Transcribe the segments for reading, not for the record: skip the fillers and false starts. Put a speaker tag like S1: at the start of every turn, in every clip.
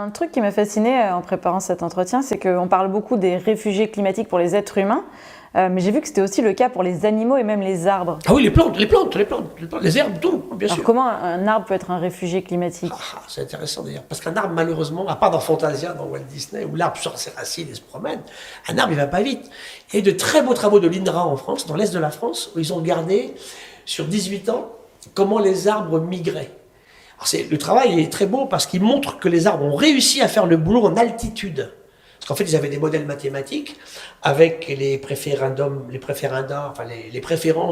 S1: un truc qui m'a fasciné en préparant cet entretien, c'est qu'on parle beaucoup des réfugiés climatiques pour les êtres humains, mais j'ai vu que c'était aussi le cas pour les animaux et même les arbres.
S2: Ah oui, les plantes, les herbes, tout, bien
S1: Alors
S2: sûr.
S1: comment un arbre peut être un réfugié climatique?
S2: C'est intéressant d'ailleurs, parce qu'un arbre, malheureusement, à part dans Fantasia, dans Walt Disney, où l'arbre sort ses racines et se promène, un arbre, il va pas vite. Il y a eu de très beaux travaux de l'INRA en France, dans l'est de la France, où ils ont regardé, sur 18 ans, comment les arbres migraient. Alors le travail est très beau parce qu'il montre que les arbres ont réussi à faire le boulot en altitude. Parce qu'en fait, ils avaient des modèles mathématiques avec les préférences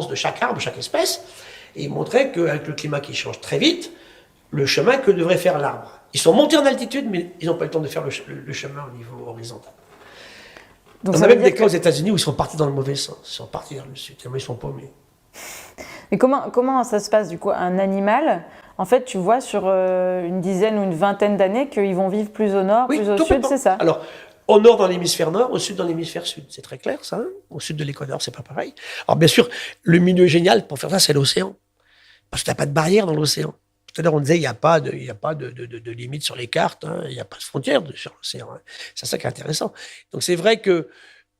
S2: de chaque arbre, chaque espèce. Et ils montraient qu'avec le climat qui change très vite, le chemin que devrait faire l'arbre. Ils sont montés en altitude, mais ils n'ont pas eu le temps de faire le chemin au niveau horizontal.
S1: Donc
S2: on
S1: ça
S2: a
S1: veut
S2: même
S1: dire
S2: des cas aux États-Unis où ils sont partis dans le mauvais sens. Ils sont partis vers le sud, tellement ils sont paumés.
S1: Mais comment ça se passe du coup? Un animal, en fait, tu vois sur une dizaine ou une vingtaine d'années qu'ils vont vivre plus au nord,
S2: Oui,
S1: plus au
S2: tout
S1: sud, c'est ça?
S2: Alors, au nord dans l'hémisphère nord, au sud dans l'hémisphère sud. C'est très clair, ça. Hein, au sud de l'équateur, c'est pas pareil. Alors, bien sûr, le milieu génial pour faire ça, c'est l'océan. Parce que tu n'as pas de barrière dans l'océan. Tout à l'heure, on disait, il n'y a pas de limite sur les cartes, hein, il n'y a pas de frontière sur l'océan. Hein. C'est ça qui est intéressant. Donc, c'est vrai que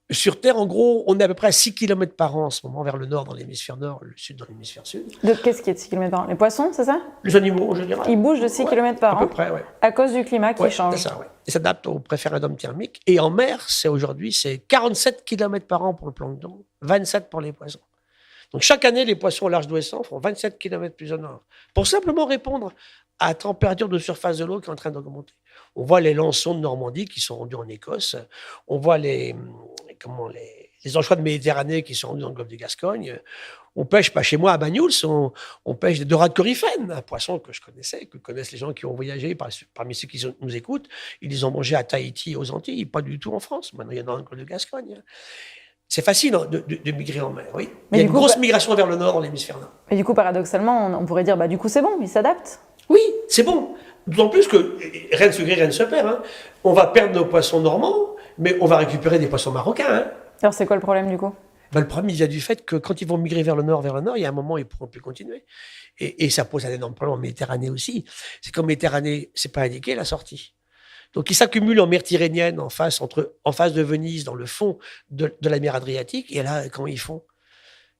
S2: sur Terre, en gros, on est à peu près à 6 km par an en ce moment vers le nord dans l'hémisphère nord, le sud dans l'hémisphère sud.
S1: Qu'est-ce qui est de 6 km par an? Les poissons, c'est ça?
S2: Les animaux, en général.
S1: Ils bougent de 6 km par an?
S2: À peu près, oui.
S1: À cause du climat qui change?
S2: C'est ça, ouais. Ils s'adaptent au préférendum thermique. Et en mer, aujourd'hui, c'est 47 km par an pour le plancton, 27 pour les poissons. Donc chaque année, les poissons au large d'Ouessant font 27 km plus au nord, pour simplement répondre à la température de surface de l'eau qui est en train d'augmenter. On voit les lançons de Normandie qui sont rendus en Écosse, on voit les anchois de Méditerranée qui sont rendus dans le golfe de Gascogne. On pêche, pas chez moi, à Banyuls, on pêche des dorades coryphènes, un poisson que je connaissais, que connaissent les gens qui ont voyagé, parmi ceux qui nous écoutent. Ils les ont mangés à Tahiti et aux Antilles, pas du tout en France. Maintenant, il y en a dans le golfe de Gascogne. C'est facile de migrer en mer, oui. Il y a une grosse migration vers le nord dans l'hémisphère nord.
S1: Mais du coup, paradoxalement, on pourrait dire, du coup, c'est bon, ils s'adaptent.
S2: Oui, c'est bon. D'autant plus que rien ne se grille, rien ne se perd. Hein. On va perdre nos poissons normands, mais on va récupérer des poissons marocains. Hein.
S1: Alors, c'est quoi le problème, du coup?
S2: Le problème, il vient du fait que quand ils vont migrer vers le nord, il y a un moment, ils ne pourront plus continuer. Et ça pose un énorme problème en Méditerranée aussi. C'est qu'en Méditerranée, ce n'est pas indiqué la sortie. Donc, ils s'accumulent en mer Tyrrhénienne, en face de Venise, dans le fond de la mer Adriatique. Et là, comment ils font?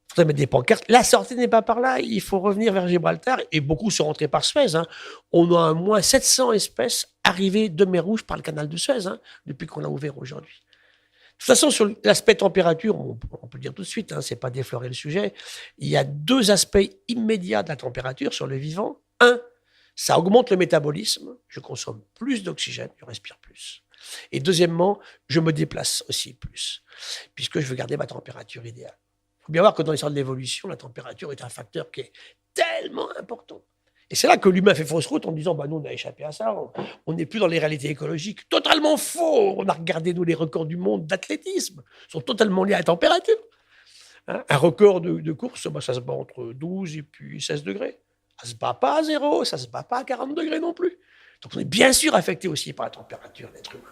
S2: Il faudrait mettre des pancartes. La sortie n'est pas par là. Il faut revenir vers Gibraltar. Et beaucoup sont rentrés par Suez. Hein. On a au moins 700 espèces arrivées de mer Rouge par le canal de Suez, hein, depuis qu'on l'a ouvert aujourd'hui. De toute façon, sur l'aspect température, on peut le dire tout de suite, hein, c'est pas déflorer le sujet. Il y a deux aspects immédiats de la température sur le vivant. Un, ça augmente le métabolisme, je consomme plus d'oxygène, je respire plus. Et deuxièmement, je me déplace aussi plus, puisque je veux garder ma température idéale. Il faut bien voir que dans l'histoire de l'évolution, la température est un facteur qui est tellement important. Et c'est là que l'humain fait fausse route en disant nous, on a échappé à ça, on n'est plus dans les réalités écologiques. Totalement faux. On a regardé, nous, les records du monde d'athlétisme, sont totalement liés à la température. Hein, un record de course, ça se bat entre 12 et puis 16 degrés. Ça ne se bat pas à 0, ça ne se bat pas à 40 degrés non plus. Donc on est bien sûr affecté aussi par la température, l'être humain.